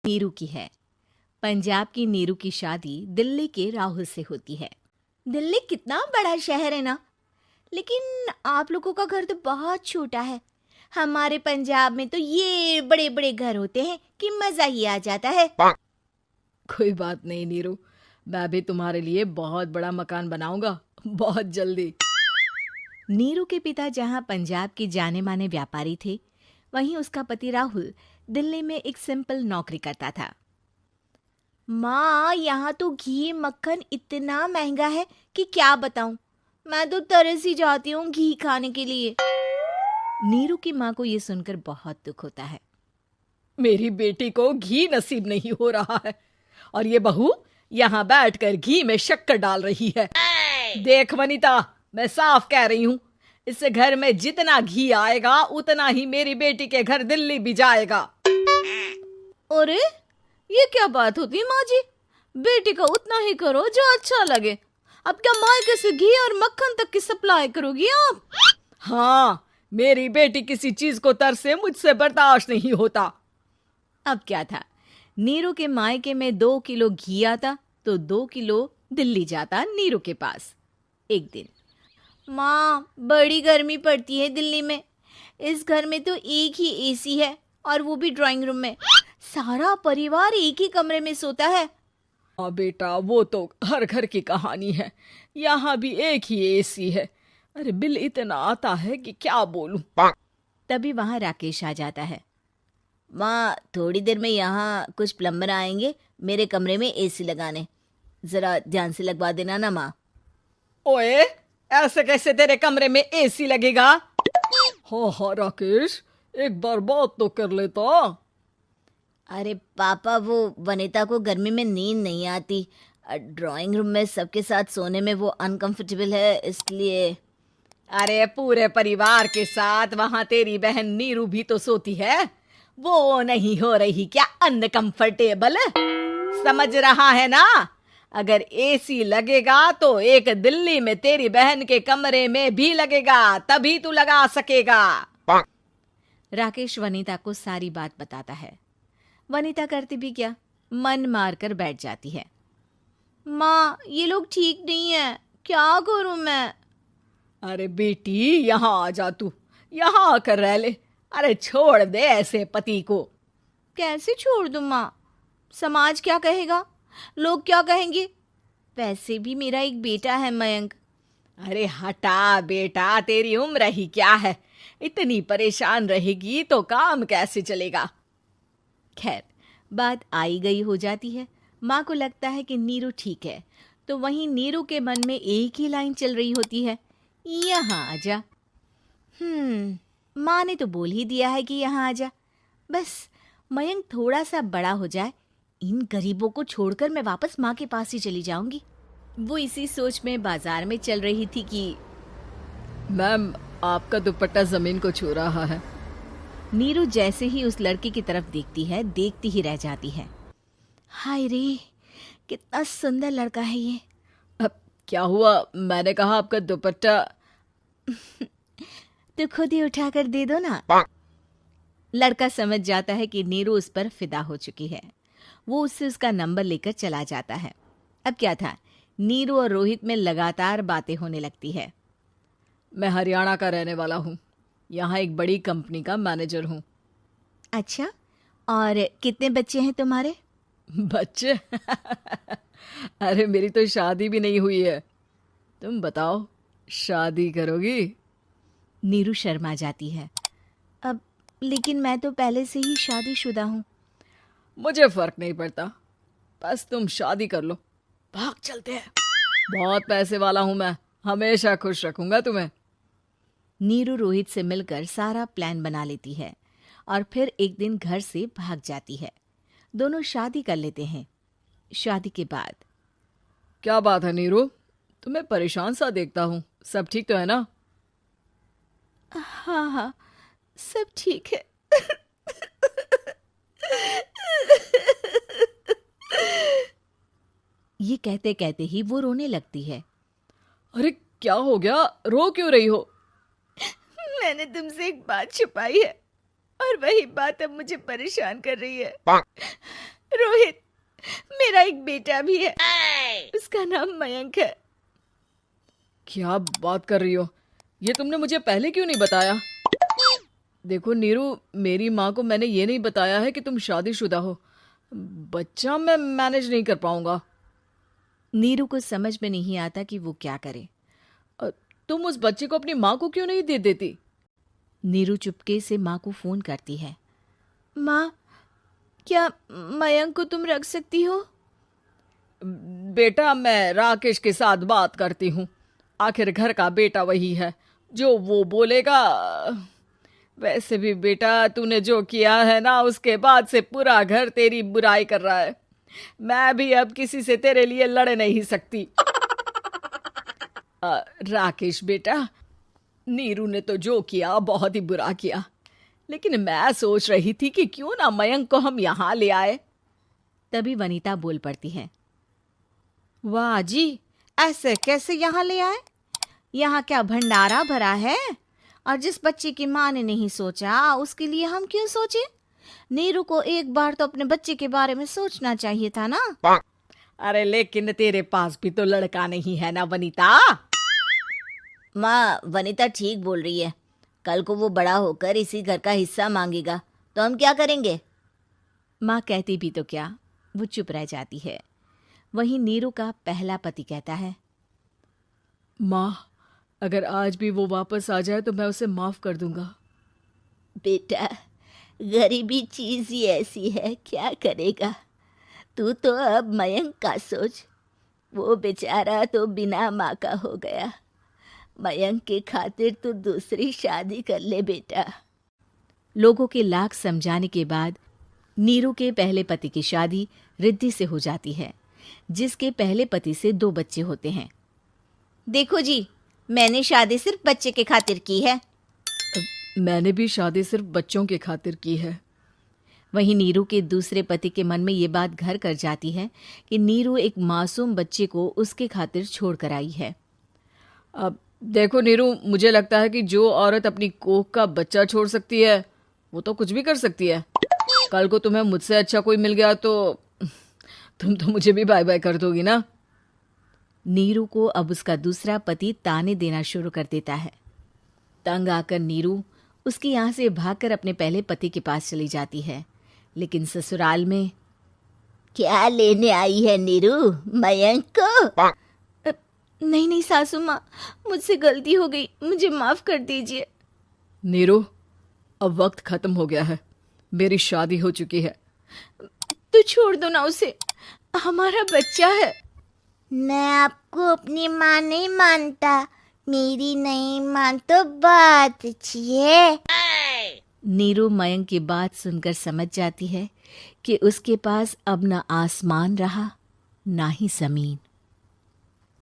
नीरू की है। पंजाब की नीरू की शादी दिल्ली के राहुल से होती है। दिल्ली कितना बड़ा शहर है ना, लेकिन आप लोगों का घर तो बहुत छोटा है। हमारे पंजाब में तो ये बड़े बड़े घर होते हैं कि मजा ही आ जाता है। कोई बात नहीं नीरू, मैं भी तुम्हारे लिए बहुत बड़ा मकान बनाऊंगा बहुत जल्दी। नीरू के पिता जहां पंजाब के जाने माने व्यापारी थे, वहीं उसका पति राहुल दिल्ली में एक सिंपल नौकरी करता था। माँ, यहाँ तो घी मक्खन इतना महंगा है कि क्या बताऊं। मैं तो तरस ही जाती हूँ घी खाने के लिए। नीरू की माँ को ये सुनकर बहुत दुख होता है। मेरी बेटी को घी नसीब नहीं हो रहा है और ये बहू यहाँ बैठकर घी में शक्कर डाल रही है। देख वनिता, मैं साफ कह रही हूँ, इस घर में जितना घी आएगा उतना ही मेरी बेटी के घर दिल्ली भी जाएगा। अरे ये क्या बात होती है माँ जी? बेटी का उतना ही करो जो अच्छा लगे। अब क्या मायके से घी और मक्खन तक की सप्लाई करोगी आप? हाँ, मेरी बेटी किसी चीज को तरसे मुझसे बर्दाश्त नहीं होता। अब क्या था, नीरू के मायके में 2 किलो घी आता तो 2 किलो दिल्ली जाता नीरू के पास। एक दिन, माँ बड़ी गर्मी पड़ती है दिल्ली में। इस घर में तो एक ही एसी है और वो भी ड्राइंग रूम में। सारा परिवार एक ही कमरे में सोता है। हाँ बेटा, वो तो हर घर की कहानी है। यहाँ भी एक ही एसी है। अरे बिल इतना आता है कि क्या बोलूं। तभी वहां राकेश आ जाता है। माँ, थोड़ी देर में यहाँ कुछ प्लम्बर आएंगे मेरे कमरे में एसी लगाने। जरा ध्यान से लगवा देना ना माँ। ओए, ऐसे कैसे तेरे कमरे में एसी लगेगा? हाँ राकेश, एक बार बात तो कर लेता। अरे पापा, वो वनिता को गर्मी में नींद नहीं आती। ड्राइंग रूम में सबके साथ सोने में वो अनकंफर्टेबल है, इसलिए। अरे पूरे परिवार के साथ वहां तेरी बहन नीरू भी तो सोती है। वो नहीं हो रही क्या अनकंफर्टेबल? समझ रहा है ना? अगर एसी लगेगा तो एक दिल्ली में तेरी बहन के कमरे में भी लगेगा, तभी तू लगा सकेगा। राकेश वनिता को सारी बात बताता है। वनिता करती भी क्या, मन मार कर बैठ जाती है। माँ, ये लोग ठीक नहीं है, क्या करूं मैं? अरे बेटी, यहाँ आ जा, तू यहाँ आकर रह ले। अरे छोड़ दे ऐसे पति को। कैसे छोड़ दूं माँ? समाज क्या कहेगा, लोग क्या कहेंगे? वैसे भी मेरा एक बेटा है मयंक। अरे हटा बेटा, तेरी उम्र ही क्या है, इतनी परेशान रहेगी तो काम कैसे चलेगा। खैर, बात आई गई हो जाती है। माँ को लगता है कि नीरू ठीक है, तो वहीं नीरू के मन में एक ही लाइन चल रही होती है, यहाँ आजा। माँ ने तो बोल ही दिया है कि यहाँ आजा। बस मयंक थोड़ा सा बड़ा हो जाए, इन गरीबों को छोड़कर मैं वापस माँ के पास ही चली जाऊंगी। वो इसी सोच में बाजार में चल रही थी कि मैम, आपका दुपट्टा जमीन को छू रहा है। नीरू जैसे ही उस लड़की की तरफ देखती है, देखती ही रह जाती है। हाय रे, कितना सुंदर लड़का है ये। अब क्या हुआ? मैंने कहा आपका दुपट्टा। तो खुद ही उठाकर दे दो ना। लड़का समझ जाता है कि नीरू उस पर फिदा हो चुकी है। वो उससे उसका नंबर लेकर चला जाता है। अब क्या था, नीरू और रोहित में लगातार बातें होने लगती है। मैं हरियाणा का रहने वाला हूँ, यहाँ एक बड़ी कंपनी का मैनेजर हूँ। अच्छा, और कितने बच्चे हैं तुम्हारे? बच्चे? अरे मेरी तो शादी भी नहीं हुई है। तुम बताओ, शादी करोगी? नीरू शर्मा जाती है। अब लेकिन मैं तो पहले से ही शादीशुदा हूँ। मुझे फर्क नहीं पड़ता, बस तुम शादी कर लो, भाग चलते हैं। बहुत पैसे वाला हूँ मैं, हमेशा खुश रखूंगा तुम्हें। नीरू रोहित से मिलकर सारा प्लान बना लेती है और फिर एक दिन घर से भाग जाती है। दोनों शादी कर लेते हैं। शादी के बाद, क्या बात है नीरू, तुम्हें परेशान सा देखता हूँ, सब ठीक तो है ना? हाँ हाँ, सब ठीक है। ये कहते कहते ही वो रोने लगती है। अरे क्या हो गया, रो क्यों रही हो? मैंने तुमसे एक बात छुपाई है और वही बात अब मुझे परेशान कर रही है। रोहित, मेरा एक बेटा भी है, उसका नाम मयंक है। क्या बात कर रही हो? ये तुमने मुझे पहले क्यों नहीं बताया? देखो नीरू, मेरी माँ को मैंने ये नहीं बताया है कि तुम शादीशुदा हो। बच्चा मैं मैनेज नहीं कर पाऊंगा। नीरू को समझ में नहीं आता कि वो क्या करे। अ, तुम उस बच्चे को अपनी माँ को क्यों नहीं दे देती? नीरू चुपके से माँ को फोन करती है। माँ, क्या मयंक को तुम रख सकती हो? बेटा, मैं राकेश के साथ बात करती हूँ। आखिर घर का बेटा वही है, जो वो बोलेगा। वैसे भी बेटा, तूने जो किया है ना, उसके बाद से पूरा घर तेरी बुराई कर रहा है। मैं भी अब किसी से तेरे लिए लड़ नहीं सकती। राकेश बेटा, नीरू ने तो जो किया बहुत ही बुरा किया, लेकिन मैं सोच रही थी कि क्यों ना मयंक को हम यहाँ ले आए। तभी वनीता बोल पड़ती है। वाह जी, ऐसे कैसे यहाँ ले आए? यहाँ क्या भंडारा भरा है? और जिस बच्चे की माँ ने नहीं सोचा, उसके लिए हम क्यों सोचे? नीरू को एक बार तो अपने बच्चे के बारे में सोचना चाहिए था ना। अरे लेकिन तेरे पास भी तो लड़का नहीं है ना वनीता। माँ, वनीता ठीक बोल रही है। कल को वो बड़ा होकर इसी घर का हिस्सा मांगेगा तो हम क्या करेंगे? माँ कहती भी तो क्या, वो चुप रह जाती है। वहीं नीरू का पहला पति कहता है। माँ, अगर आज भी वो वापस आ जाए तो मैं उसे माफ कर दूंगा। बेटा, गरीबी चीज ही ऐसी है, क्या करेगा? तू तो अब मयंक का सोच। वो बेचारा तो बिना माँ का हो गया। मयंक के खातिर तू दूसरी शादी कर ले बेटा। लोगों के लाख समझाने के बाद नीरू के पहले पति की शादी रिद्धि से हो जाती है, जिसके पहले पति से 2 बच्चे होते हैं। देखो जी, मैंने शादी सिर्फ बच्चे के खातिर की है। मैंने भी शादी सिर्फ बच्चों के खातिर की है। वहीं नीरू के दूसरे पति के मन में ये बात घर कर जाती है कि नीरू एक मासूम बच्चे को उसके खातिर छोड़ कर आई है। अब देखो नीरू, मुझे लगता है कि जो औरत अपनी कोख का बच्चा छोड़ सकती है, वो तो कुछ भी कर सकती है। कल को तुम्हें मुझसे अच्छा कोई मिल गया तो तुम तो मुझे भी बाय बाय कर दोगी ना। नीरू को अब उसका दूसरा पति ताने देना शुरू कर देता है। तंग आकर नीरू उसके यहाँ से भागकर अपने पहले पति के पास चली जाती है, लेकिन ससुराल में क्या लेने आई है नीरू, मयंक को? नहीं नहीं सासू माँ, मुझसे गलती हो गई, मुझे माफ कर दीजिए। नीरू, अब वक्त खत्म हो गया है, मेरी शादी हो चुकी है। तो छोड़ दो ना उसे, हमारा बच्चा है। मैं आपको अपनी माँ नहीं मानता, मेरी नहीं मान तो बात अच्छी है। नीरू मयंक की बात सुनकर समझ जाती है कि उसके पास अब न आसमान रहा ना ही जमीन।